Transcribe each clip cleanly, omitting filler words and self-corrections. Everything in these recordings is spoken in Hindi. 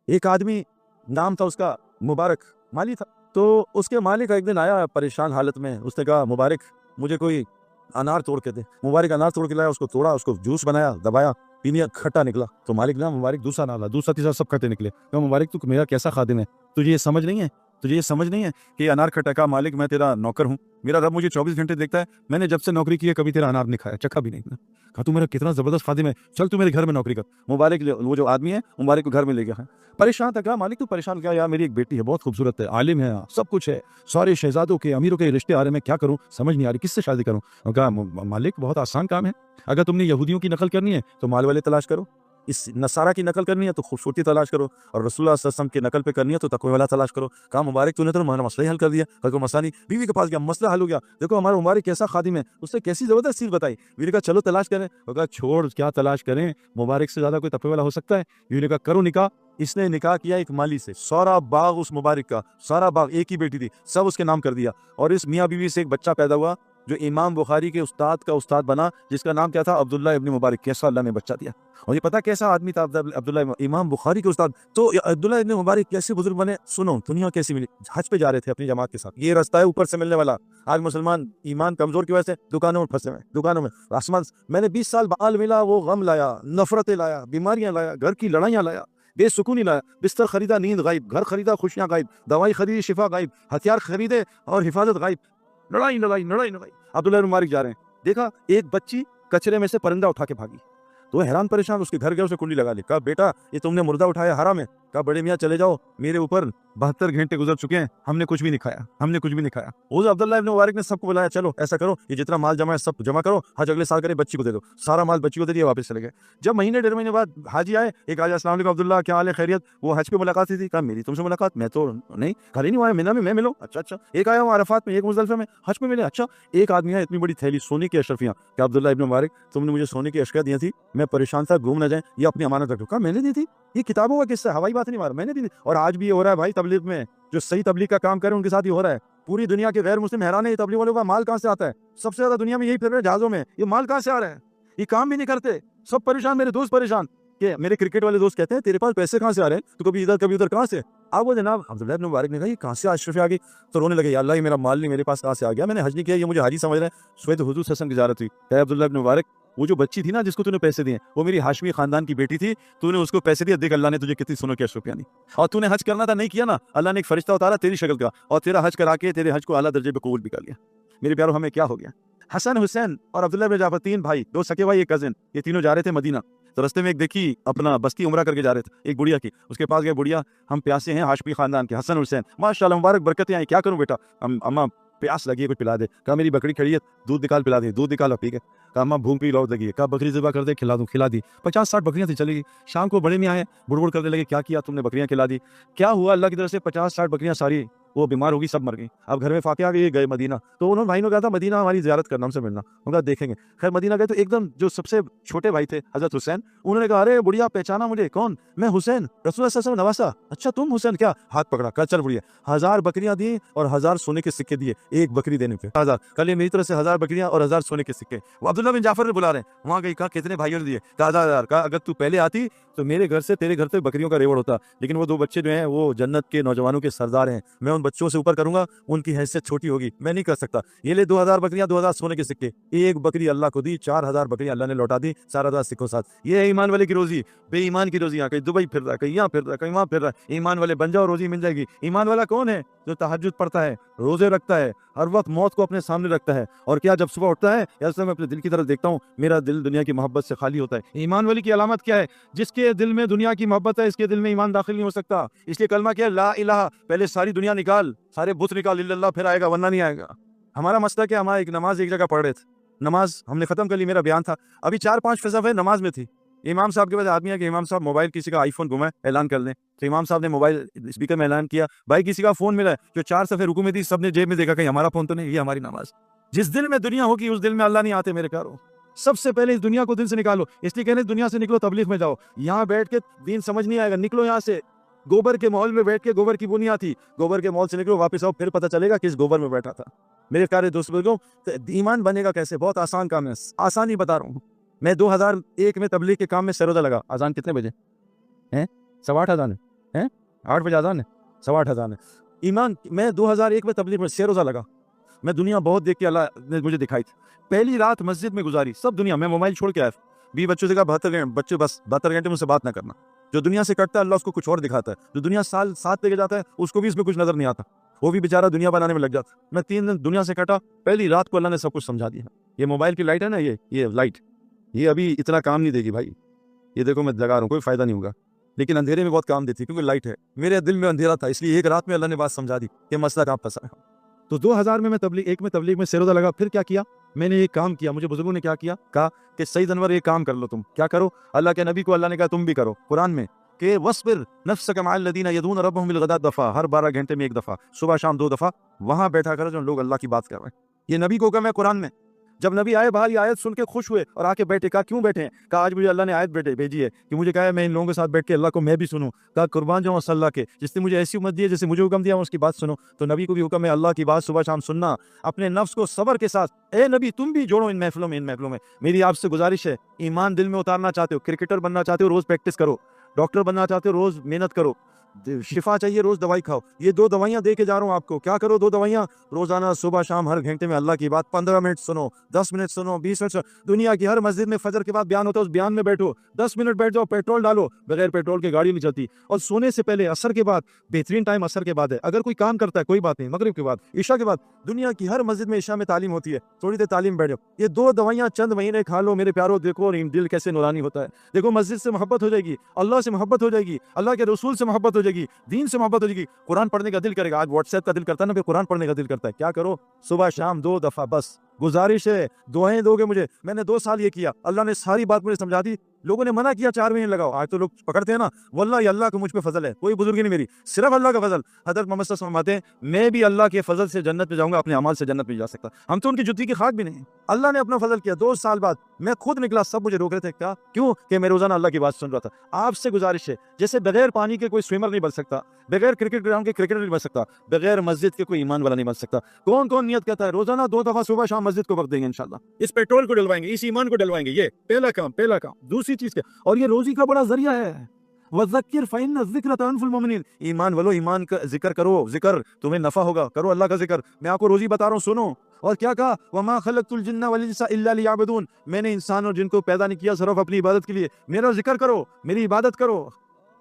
एक आदमी, नाम था उसका मुबारक, माली था। तो उसके मालिक एक दिन आया परेशान हालत में। उसने कहा, मुबारक मुझे कोई अनार तोड़ के दे। मुबारक अनार तोड़ के लाया, उसको तोड़ा, उसको जूस बनाया, दबाया, पीने खट्टा निकला। तो मालिक ना, मुबारक दूसरा नाला, दूसरा तीसरा सब खट्टे निकले। तो मुबारक तू मेरा कैसा खादिम है, तुझे ये समझ नहीं है, तुझे ये समझ नहीं है कि अनार खट्टा का मालिक मैं तेरा नौकर हूँ। मेरा रब मुझे 24 घंटे देखता है। मैंने जब से नौकरी की है कभी तेरा अनार नहीं खाया, चखा भी नहीं। कहा तू मेरा कितना जबरदस्त खादिम है, चल तू मेरे घर में नौकरी कर। मुबारक वो जो आदमी है, मुबारक को घर में ले गया है। परेशान था। कहा मालिक तू परेशान क्या, यार मेरी एक बेटी है, बहुत खूबसूरत है, आलिम है, सब कुछ है, सारे शहजादों के अमीरों के रिश्ते आ रहे हैं, मैं क्या करूं, समझ नहीं आ रही, किससे शादी करूं। कहा मालिक बहुत आसान काम है, अगर तुमने यहूदियों की नकल करनी है तो माल वाले तलाश करो, इस नसारा की नकल करनी है तो खूबसूरती तलाश करो, और रसूलुल्लाह सल्लल्लाहु अलैहि वसल्लम की नकल पे करनी है तो तकवे वाला तलाश करो। कहा मुबारक तूने तो हमारा मसला ही हल कर दिया। कल को मसला नहीं, बीवी के पास गया, मसला हल हो गया। देखो हमारा मुबारक कैसा खादिम है, उसने कैसी जबरदस्त चीज बताई। बीवी ने कहा चलो तलाश करें। कहा छोड़, क्या तलाश करें, मुबारक से ज्यादा कोई तकवे वाला हो सकता है। बीवी ने कहा करो निकाह। इसने निकाह किया एक माली से, सारा बाग उस मुबारक का, सारा बाग, एक ही बेटी थी, सब उसके नाम कर दिया। और इस मियाँ बीवी से एक बच्चा पैदा हुआ जो इमाम बुखारी के उस्ताद का उस्ताद बना, जिसका नाम क्या था, अब्दुल्ला इब्न मुबारक। कैसा अल्लाह ने बच्चा दिया। और ये पता कैसा आदमी था अब्दुल्ला, इमाम बुखारी के उस्ताद। तो अब्दुल्ला इब्न मुबारक कैसे बुजुर्ग बने, सुनो दुनिया कैसी मिली। हज पे जा रहे थे अपनी जमात के साथ, ये रास्ता है ऊपर से मिलने वाला। आज मुसलमान ईमान कमजोर की वजह से दुकानों में फंसे हुए, दुकानों में आसमान। मैंने 20 साल बाल मिला, वो गम लाया, नफरतें लाया, बीमारियां लाया, घर की लड़ाइयां लाया, बेसुकूनी लाया। बिस्तर खरीदा, नींद गायब, घर खरीदा, खुशियां गायब, दवाई खरीदी, शिफा गायब, हथियार खरीदे और हिफाजत गायब। लड़ाई लड़ाई लड़ाई लड़ाई। अब्दुल्ला इब्न मुबारक जा रहे हैं, देखा एक बच्ची कचरे में से परिंदा उठा के भागी। तो हैरान परेशान उसके घर गए, उसे कुंडली लगा ली। कहा बेटा ये तुमने मुर्दा उठाया, हराम है। कहा बड़े मियाँ चले जाओ, मेरे ऊपर 72 घंटे गुजर चुके हैं, हमने कुछ भी नहीं खाया, हमने कुछ भी नहीं खाया। उस अब्दुल्ला इब्न मुबारक ने सबको बुलाया, चलो ऐसा करो, ये जितना माल जमा है सब जमा करो, हज अगले साल करे, बच्ची को दे दो। सारा माल बच्ची को दे दिया, वापस चले गए। जब महीने 1.5 महीने बाद हाजी आए, एक आज अस्सलाम वालेकुम अब्दुल्ला क्या हाल है, खैरियत। वो हज पे मुलाकात थी। कहा मेरी तुमसे मुलाकात, मैं तो नहीं, घर ही नहीं आया, मिना में मैं मिलो। अच्छा अच्छा। एक आया हूँ अरफात में, एक मुजदलिफा में, हज पे मिले। अच्छा। एक आदमी है, इतनी बड़ी थैली सोने की अशरफियां। क्या अब्दुल्ला इब्न मुबारक तुमने मुझे सोने की अशकियां दी थी, मैं परेशान था, घूम न जाए, ये अपनी अमानत रखो। कहा मैंने दी थी, ये किताबों का किस्सा, हवाई बात नहीं मारा, मैंने दी थी। और आज भी ये हो रहा है भाई, तबलीग में जो सही तबलीग का काम करें उनके साथ ही हो रहा है। पूरी दुनिया के गैर मुस्लिम हैरान है, ये तबलीग वालों का माल कहां से आता है। सबसे ज्यादा दुनिया में यही फिर रहे जहाजों में, ये माल कहां से आ रहा है, ये काम भी नहीं करते, सब परेशान, मेरे दोस्त परेशान। कि मेरे क्रिकेट वाले दोस्त कहते हैं तेरे पास पैसे कहां से आ रहे हैं, तो कभी इधर कभी उधर, कहां से। आप वो जनाब अब्दुल्ला इब्न मुबारक ने कहा ये कहां से अशरफी आ गई। तो रोने लगे, या अल्लाह ये मेरा माल नहीं, मेरे पास कहां से आ गया, मैंने हज नहीं किया, ये मुझे हाजी समझ रहे हैं। शुएत हुजूर सल्लल्लाहु अलैहि वसल्लम की ज़ियारत हुई। कहा अब्दुल्ला इब्न मुबारक वो जो बच्ची थी ना जिसको तूने पैसे दिए, वो मेरी हाशमी खानदान की बेटी थी, तूने उसको पैसे दिए, देख अल्लाह ने तुझे कितनी सोने की अशरफियां दी। और तूने हज करना था, नहीं किया ना, अल्लाह ने एक फरिश्ता उतारा तेरी शक्ल का, और तेरा हज करा के तेरे हज को आला दर्जे पे कबूल भी कर लिया। मेरे प्यारो हमें क्या हो गया। हसन हुसैन और अब्दुल्ला इब्न जाफर, 3 भाई, 2 सके भाई, एक कजिन, ये तीनों जा रहे थे मदीना। तो रास्ते में एक देखी अपना बस्ती उमरा करके जा रहे थे, एक बुढ़िया की, उसके पास गए, बुढ़िया हम प्यासे हैं, हाशमी खानदान के, हसन हुसैन, माशाल्लाह मुबारक बरकतें आई, क्या करूं बेटा। अम्मा प्यास लगी है, कुछ पिला दे। कहा मेरी बकरी खड़ी है, दूध निकाल पिला दे, दूध निकाल, ठीक है। कहा अम्मा भूख भी लौट लगी है। कहा बकरी ज़िबा कर दे, खिला दूं, खिला दी। 50-60 बकरियां थी, चली गई। शाम को बड़े में आए, बुड़बुड़ करने लगे, क्या किया तुमने, बकरियां खिला दी। क्या हुआ, अल्लाह की तरफ से 50-60 बकरियां सारी वो बीमार होगी, सब मर गई। अब घर में फाके आ गए, गए मदीना। तो उन्होंने भाई ने कहा था मदीना हमारी ज़ियारत करना, हमसे मिलना। उनका देखेंगे। खैर मदीना गए तो एकदम जो सबसे छोटे भाई थे हजरत हुसैन, उन्होंने कहा अरे बुढ़िया पहचाना मुझे, कौन, मैं हुसैन, रसूलुल्लाह सल्लल्लाहु अलैहि वसल्लम नवासा। अच्छा तुम हुसैन, क्या, हाथ पकड़ा। कहा चल बुढ़िया, 1000 बकरियां दी और 1000 सोने के सिक्के दिए, एक बकरी देने पे 1000। कल ये मेरी तरफ से 1000 बकरियां और 1000 सोने के सिक्के। वो अब्दुल्ला बिन जाफर बुला रहे हैं, वहां गई। कहा कितने भाइयों ने दिए। कहा 1000। कहा अगर तू पहले आती तो मेरे घर से तेरे घर तक बकरियों का रेवड़ होता, लेकिन वो 2 बच्चे जो हैं वो जन्नत के नौजवानों के सरदार हैं, मैं उन बच्चों से ऊपर करूंगा, उनकी हैसियत छोटी होगी, मैं नहीं कर सकता। ये ले 2000 बकरियां, 2000 सोने के सिक्के, एक बकरी अल्लाह को दी, 4000 बकरियां अल्लाह ने लौटा दी, 4000 सिक्कों साथ। ये है ईमान वाले की रोजी। बेईमान की रोजी, कहीं दुबई फिर रहा है, कहीं यहाँ फिर रहा है, कहीं वहां फिर रहा है। ईमान वाले बन जाओ, रोजी मिल जाएगी। ईमान वाला कौन है, जो तहज्जुद पढ़ता है, रोजे रखता है, हर वक्त मौत को अपने सामने रखता है। और क्या जब सुबह उठता है, ऐसे मैं अपने दिल की तरफ देखता हूँ, मेरा दिल दुनिया की मोहब्बत से खाली होता है। ईमान वाली की अलामत क्या है, जिसके दिल में दुनिया की मोहब्बत है, इसके दिल में ईमान दाखिल नहीं हो सकता। इसलिए कलमा क्या है, ला इलाहा, पहले सारी दुनिया निकाल, सारे बुत निकाल, इल्लल्लाह फिर आएगा, वरना नहीं आएगा। हमारा मसला क्या, हमारा एक नमाज एक जगह पढ़ रहे थे, नमाज हमने खत्म कर ली, मेरा बयान था, अभी 4-5 फिज़ा नमाज में थी। इमाम साहब के पास आदमी है कि इमाम साहब मोबाइल किसी का आईफोन गुमा है, ऐलान कर दें। तो इमाम साहब ने मोबाइल स्पीकर में ऐलान किया, भाई किसी का फोन मिला है, जो 4 सफ़े रुकू में थी, सबने जेब में देखा, कहीं हमारा फोन तो नहीं, ये हमारी नमाज। जिस दिल में दुनिया होगी उस दिल में अल्लाह नहीं आते मेरे प्यारो। सबसे पहले इस दुनिया को दिल से निकालो। इसलिए कहने दुनिया से निकलो, तबलीग में जाओ। यहाँ बैठ के दीन समझ नहीं आएगा, निकलो यहाँ से। गोबर के माहौल में बैठ के गोबर की बुनियाद थी, गोबर के माहौल से निकलो, वापस आओ, फिर पता चलेगा किस गोबर में बैठा था। मेरे प्यारे दोस्त बुजुर्गों, ईमान बनेगा कैसे, बहुत आसान काम है, आसान ही बता रहा हूँ। मैं 2001 में तबलीग के काम में सरोदा लगा। अजान कितने बजे हैं, 8:15 अजान है। 8 बजे अजान है, 8:15 अजान है। ईमान, मैं 2001 में तबलीग में 6 रोज़ा लगा। मैं दुनिया बहुत देख के अल्लाह ने मुझे दिखाई थी। पहली रात मस्जिद में गुजारी, सब दुनिया, मैं मोबाइल छोड़ के आया। 20 बच्चों से कहा 72 घंटे, बच्चे बस 72 घंटे मुझसे बात ना करना। जो दुनिया से कटता है अल्लाह उसको कुछ और दिखाता है, जो दुनिया साल साथ लेके जाता है उसको भी इसमें कुछ नजर नहीं आता, वो भी बेचारा दुनिया बनाने में लग जाता। मैं 3 दिन दुनिया से कटा, पहली रात को अल्लाह ने सब कुछ समझा दिया। ये मोबाइल की लाइट है ना, ये लाइट, ये अभी इतना काम नहीं देगी भाई। ये देखो मैं लगा रहा हूँ, कोई फायदा नहीं होगा, लेकिन अंधेरे में बहुत काम देती है, क्योंकि लाइट है। मेरे दिल में अंधेरा था, इसलिए एक रात में अल्लाह ने बात समझा दी कि मसला कहाँ फंसा है। तो 2000 में मैं तबलीग में सेरोजा लगा। फिर क्या किया मैंने, ये काम किया। मुझे बुजुर्गों ने क्या किया, कहा कि सईद अनवर ये काम कर लो, तुम क्या करो, अल्लाह के नबी को अल्लाह ने कहा तुम भी करो कुरान में कि वस्बिर नफ्सक मअल लदीना यदून रब्बहुम बिल गदात दफा, हर 12 घंटे में एक दफा, सुबह शाम 2 दफा वहां बैठा करो जो लोग अल्लाह की बात कर रहे हैं। ये नबी को कहा मैं कुरान में। जब नबी आए बाहर, ये आयत सुन के खुश हुए और आके बैठे। कहा क्यों बैठे हैं, कहा आज मुझे अल्लाह ने आयत भेजी है कि मुझे कहा है मैं इन लोगों के साथ बैठ के अल्लाह को मैं भी सुनूं। कहा कुर्बान जाऊं अल्लाह के, जिसने मुझे ऐसी उम्मत दी है, जैसे मुझे हुक्म दिया उसकी बात सुनो। तो नबी को भी हुक्म है अल्लाह की बात सुबह शाम सुनना, अपने नफ्स को सब्र के साथ। ए नबी तुम भी जोड़ो इन महफिलों में। मेरी आपसे गुजारिश है, ईमान दिल में उतारना चाहते हो, क्रिकेटर बनना चाहते हो, रोज प्रैक्टिस करो, डॉक्टर बनना चाहते हो, रोज मेहनत करो, शिफा चाहिए रोज दवाई खाओ। ये 2 दवाइयां दे के जा रहा हूं आपको, क्या करो 2 दवाइयां रोजाना, सुबह शाम हर घंटे में अल्लाह की बात 15 मिनट सुनो, 10 मिनट सुनो, 20 मिनट सुनो। दुनिया की हर मस्जिद में फजर के बाद बयान होता है, उस बयान में बैठो, 10 मिनट बैठ जाओ, पेट्रोल डालो, बगैर पेट्रोल के गाड़ी नहीं चलती। और सोने से पहले असर के बाद, बेहतरीन टाइम असर के बाद है। अगर कोई काम करता है कोई बात नहीं, मगरिब के बाद, ईशा के बाद, दुनिया की हर मस्जिद में ईशा में तालीम होती है, थोड़ी देर तालीम बैठ जाओ। ये 2 दवाइयां चंद महीने खा लो मेरे प्यारो, देखो और दिल कैसे नूरानी होता है। देखो मस्जिद से मोहब्बत हो जाएगी, अल्लाह से मोहब्बत हो जाएगी, अल्लाह के रसूल से मोहब्बत हो जाएगी, दीन से मोहब्बत हो जाएगी, कुरान पढ़ने का दिल करेगा। आज व्हाट्सएप का दिल करता है ना, फिर कुरान पढ़ने का दिल करता है। क्या करो, सुबह शाम 2 दफा बस। गुजारिश है दुआएं दोगे मुझे। मैंने 2 साल ये किया, अल्लाह ने सारी बात मुझे समझा दी। लोगों ने मना किया 4 महीने लगाओ, आज तो लोग पकड़ते हैं ना। वल्लाह अल्लाह का मुझ पे फजल है, कोई बुजुर्गी नहीं मेरी, सिर्फ अल्लाह का फजल। हजरत मोहम्मद सल्लल्लाहु अलैहि वसल्लम फरमाते हैं मैं भी अल्लाह के फजल से जन्नत में जाऊंगा, अपने अमाल से जन्नत में जा सकता। हम तो उनकी जुत्ती की खाक भी नहीं। अल्लाह ने अपना फजल किया। 2 साल बाद मैं खुद निकला, सब मुझे रोक रहे थे, क्या क्यों, कि मैं रोजाना अल्लाह की बात सुन रहा था। आपसे गुजारिश है, जैसे बगैर पानी के कोई स्विमर नहीं बन सकता, बगैर क्रिकेट ग्राउंड के क्रिकेटर नहीं बन सकता, बगैर मस्जिद के कोई ईमान वाला नहीं बन सकता। कौन कौन नियत करता है रोजाना 2 दफा सुबह शाम मस्जिद को वक्त देंगे इंशाल्लाह, इस पेट्रोल को डलवाएंगे, इस ईमान को डलवाएंगे। ये पहला काम। दूसरी चीज क्या, और ये रोजी का बड़ा जरिया है। वज़क्किर फ़इन्न ज़िक्र तनफ़ुल मोमिनीन। ईमान वालो, ईमान का जिक्र करो, जिक्र तुम्हें नफा होगा, करो अल्लाह का जिक्र। मैं आपको रोजी बता रहा हूँ, सुनो। और क्या कहा, वमा खलक़तुल जिन्ना वल इंसा इल्ला लियअबुदून। मैंने इंसान और जिन को पैदा नहीं किया सिर्फ अपनी इबादत के लिए। मेरा जिक्र करो, मेरी इबादत करो,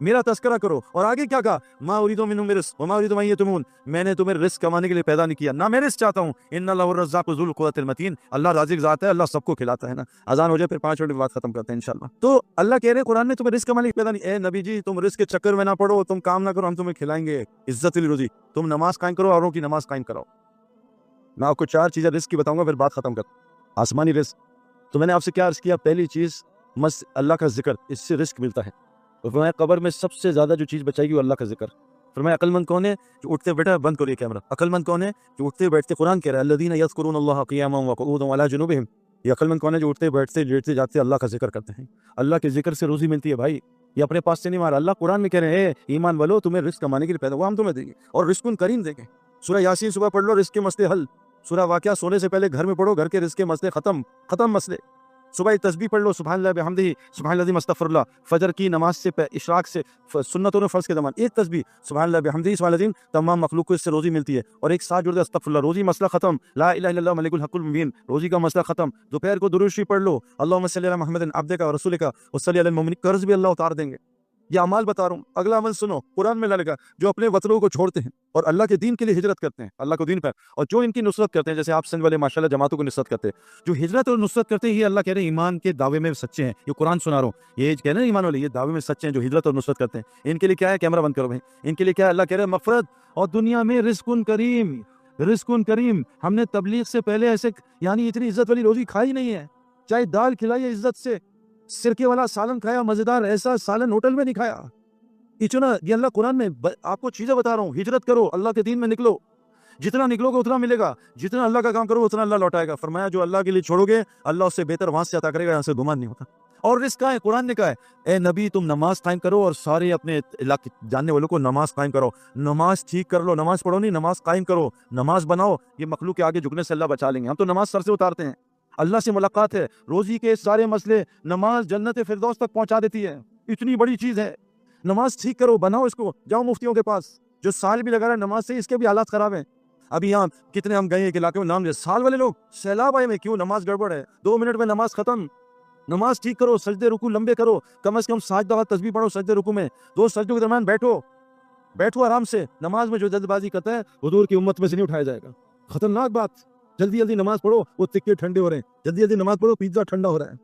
मेरा तस्करा करो। और आगे क्या कहा, मा उरीदु मिनहुम मिन रिज़्क़ वमा उरीदु अन युतमून। मैंने तुम्हें रिस्क कमाने के लिए पैदा नहीं किया, ना मैं रिस्क चाहता हूँ। इन्नल्लाहु रज़्ज़ाक़ु ज़ुल क़ुव्वतिल मतीन। अल्लाह राज़िक़ ज़ात है, अल्लाह सबको खिलाता है ना। अजान हो जाए फिर 5 मिनट के बाद खत्म करते हैं इंशाल्लाह। तो अल्लाह कह रहे हैं कुरान में तुम्हें रिस्क कमाने के लिए पैदा नहीं। ए नबी जी तुम रिस्क के चक्कर में ना पड़ो, तुम काम ना करो, हम तुम्हें खिलाएंगे इज्जतिल रोजी। तुम नमाज कायम करो, औरों की नमाज कायम कराओ। मैं आपको 4 चीजें रिस्क की बताऊंगा, फिर बात खत्म कर। आसमानी रिस्क तो मैंने आपसे क्या अर्ज किया, पहली चीज मस अल्लाह का जिक्र, इससे रिस्क मिलता है। और फरमाया कब्र में सबसे ज्यादा जो चीज बचाएगी वो अल्लाह का जिक्र। फरमाया अक्लमंद कौन है, जो उठते बैठा, बंद करो ये कैमरा, अक्लमंद कौन है, जो उठते बैठते, कुरान कह रहा है अल्लज़ीना यज़कुरूनल्लाह क़ियामन व क़ुऊदन व अला जुनूबिहिम। ये अक्लमंद कौन है, जो उठते बैठते लेटते जागते अल्लाह का जिक्र करते हैं। अल्लाह के जिक्र से रोजी मिलती है भाई, ये अपने पास से नहीं मारा। अल्लाह कुरान में कह रहे हैं ईमान वालो तुम्हें रिस्क कमाने के लिए पैदा हुआ, हम तुम्हें देंगे और रिस्कुन करीम देंगे। सूरह यासीन सुबह पढ़ लो, रिस्क के मसले हल। सूरह वाक़िया सोने से पहले घर में पढ़ो, घर के रिस्क के मसले खत्म मसले। सुबह एक तस्बीह पढ़ लो, सुभानअल्लाह बिहम्दिही सुभानअल्लाज़ीम अस्तग़फिरुल्लाह। फजर की नमाज से इशराक से सुन्नतों ने फ़र्ज़ के ज़मान एक तस्बीह सुभानअल्लाह बिहम्दिही सुभानअल्लाज़ीम, तमाम मखलूक को इससे रोज़ी मिलती है। और एक साथ जुड़ दे अस्तग़फिरुल्लाह, रोज़ी मसला ख़त्म। ला इलाहा इल्लल्लाह मलिकुल हक़्क़ुल मुबीन, रोज़ी का मसला ख़त्म। दोपहर को दुरूद शरीफ पढ़ लो, अल्लाहुम्मा सल्लि अला मुहम्मदिन अब्दिका व रसूलिका व सल्लि अलल मुमिनीन, कर्ज़ भी अल्लाह उतार देंगे। ये अमाल बता रहा हूँ। अगला अमल सुनो, कुरान में लगा, जो अपने वतनों को छोड़ते हैं और अल्लाह के दीन के लिए हिजरत करते हैं, अल्लाह को दीन पर, और जो इनकी नुसरत करते हैं, जैसे आप सिंध वाले माशाल्लाह जमातों को नुसरत करते हैं, जो हिजरत और नुसरत करते हैं, ये अल्लाह कह रहे हैं ईमान के दावे में सच्चे हैं। ये कुरान सुना रहा हूँ, ये कह रहे हैं ईमान वाले ये दावे में सच्चे हैं जो हिजरत और नुसरत करते हैं। इनके लिए क्या है, कैमरा बंद करो भाई, इनके लिए क्या है, अल्लाह कह रहे हैं मग़फ़िरत और दुनिया में रिज़्क़ुन करीम। रिज़्क़ुन करीम, हमने तबलीग से पहले ऐसे यानी इतनी इज्जत वाली रोजी खाई नहीं है। चाहे दाल खिलाई इज्जत से, सिरके वाला सालन खाया मजेदार, ऐसा सालन होटल में नहीं खाया। इतना ये अल्लाह कुरान में आपको चीजें बता रहा हूँ। हिजरत करो, अल्लाह के दीन में निकलो, जितना निकलोगे उतना मिलेगा, जितना अल्लाह का काम करो उतना अल्लाह लौटाएगा। फरमाया जो अल्लाह के लिए छोड़ोगे अल्लाह उससे बेहतर वहां से अता करेगा, यहाँ से गुमान नहीं होता। और रिस्क का है, कुरान ने कहा है ए नबी तुम नमाज कायम करो और सारे अपने इलाके जानने वालों को नमाज कायम करो, नमाज ठीक कर लो, नमाज पढ़ो नहीं, नमाज कायम करो, नमाज बनाओ। ये मखलूक के आगे झुकने से अल्लाह बचा लेंगे। हम तो नमाज सर से उतारते हैं, अल्लाह से मुलाकात है, रोजी के सारे मसले, नमाज जन्नत फिरदौस तक पहुंचा देती है, इतनी बड़ी चीज है। नमाज ठीक करो, बनाओ इसको, जाओ मुफ्तियों के पास। जो साल भी लगा रहा है नमाज से, इसके भी हालात खराब हैं। अभी यहाँ कितने हम गए एक इलाके में, नाम लिया, साल वाले लोग सैलाब आए में, क्यों? नमाज गड़बड़ है, 2 मिनट में नमाज खत्म। नमाज ठीक करो, सजदे रुकू लंबे करो, कम से कम 7 दफा तस्बीह पढ़ो सजदे रुकू में, 2 सजदों के दरमियान बैठो, बैठो आराम से। नमाज में जो जल्दबाजी करता है हुजूर की उम्मत में से नहीं उठाया जाएगा। खतरनाक बात। जल्दी जल्दी नमाज पढ़ो, वो तिक्के ठंडे हो रहे हैं, जल्दी जल्दी नमाज पढ़ो, पिज्जा ठंडा हो रहा है।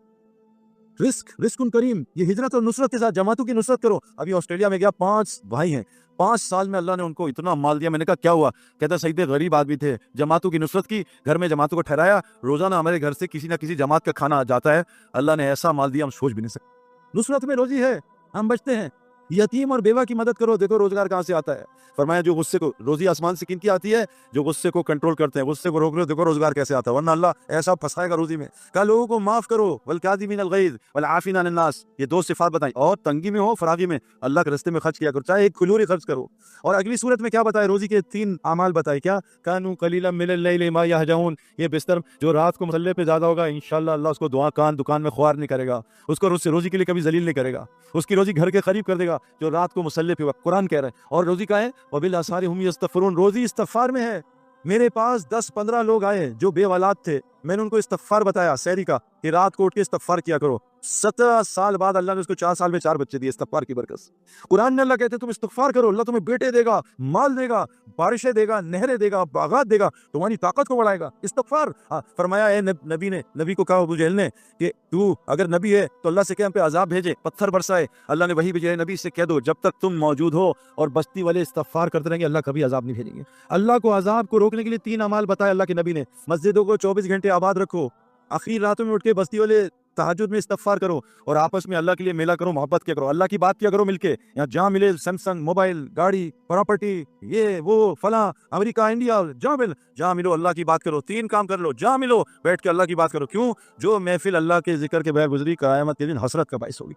रिस्क उन करीम, ये हिजरत और नुसरत के साथ जमातों की नुसरत करो। अभी ऑस्ट्रेलिया में गया, 5 भाई हैं, 5 साल में अल्लाह ने उनको इतना माल दिया। मैंने कहा क्या हुआ? कहता सही थे, गरीब आदमी थे, जमातों की नुसरत की, घर में जमातों को ठहराया, रोजाना हमारे घर से किसी ना किसी जमात का खाना जाता है। अल्लाह ने ऐसा माल दिया हम सोच भी नहीं सकते। नुसरत में रोजी है, हम बचते हैं। यतीम और बेवा की मदद करो, देखो रोजगार कहाँ से आता है। फरमाया जो गुस्से को, रोजी आसमान से किनकी आती है? जो गुस्से को कंट्रोल करते हैं, गुस्से को रोक रहे हो, देखो रोजगार कैसे आता है, वरना अल्लाह ऐसा फंसाएगा रोजी में। कहा लोगों को माफ करो, वल काज़िमीनल गैज़ वल आफ़ीना अनिन नास, ये 2 सिफात बताई। और तंगी में हो, फरागी में, अल्लाह के रास्ते में खर्च किया करो, चाहे एक खुलूरी खर्च करो। और अगली सूरत में क्या बताया? रोजी के 3 अमाल बताए, क्या? कानू कलीलन मिनल लैली मा यहजऊन, ये बिस्तर जो रात को मसल्ले पे ज्यादा होगा, इंशाल्लाह अल्लाह उसको दुकान में ख्वार नहीं करेगा, उसको रोजी के लिए कभी जलील नहीं करेगा, उसकी रोजी घर के करीब कर देगा जो रात को मुसल्ले पे हुआ। कुरान कह रहा है। और रोजी का है वबिल असारी हुम यस्तगफिरून, रोजी इस्तगफार में है। मेरे पास 10-15 लोग आए जो बेवलाद थे, मैंने उनको इस्तगफार बताया सहरी का, कि रात को उठ के इस्तगफार किया करो। 17 साल बाद अल्लाह ने उसको 4 साल में 4 बच्चे दिए इस्तगफार की बरकत से। कुरान में अल्लाह कहते तुम इस्तगफार करो, अल्लाह तुम्हें बेटे देगा, माल देगा, बारिशें देगा, नहरें देगा, बागात देगा, तुम्हारी ताकत को बढ़ाएगा। इस्तगफार। फरमाया ए नबी को कहा अबू जहल ने कि तू अगर नबी है तो अल्लाह से कह हम पे अजाब भेजे, पत्थर बरसाए। अल्लाह ने वही भेजे, नबी से कह दो जब तक तुम मौजूद हो और बस्ती वाले इस्तगफार करते रहेंगे, अल्लाह कभी अजाब नहीं भेजेंगे। अल्लाह को अजाब को रोकने के लिए 3 अमाल बताए अल्लाह के नबी ने। मस्जिदों को 24 घंटे आबाद रखो, आखिरी रातों में उठ के बस्ती वाले तहज्जुद में इस्तगफार करो, और आपस में अल्लाह के लिए मेला करो, मोहब्बत किया करो, अल्लाह की बात किया करो मिलके। यहाँ जहाँ मिले सैमसंग मोबाइल, गाड़ी, प्रॉपर्टी, ये वो फला, अमेरिका, इंडिया, जहाँ मिलो अल्लाह की बात करो। 3 काम कर लो, जहाँ मिलो बैठ के अल्लाह की बात करो। क्यों? जो महफिल अल्लाह के जिक्र के बगैर गुजरी, क़यामत के दिन हसरत का बाइस होगी।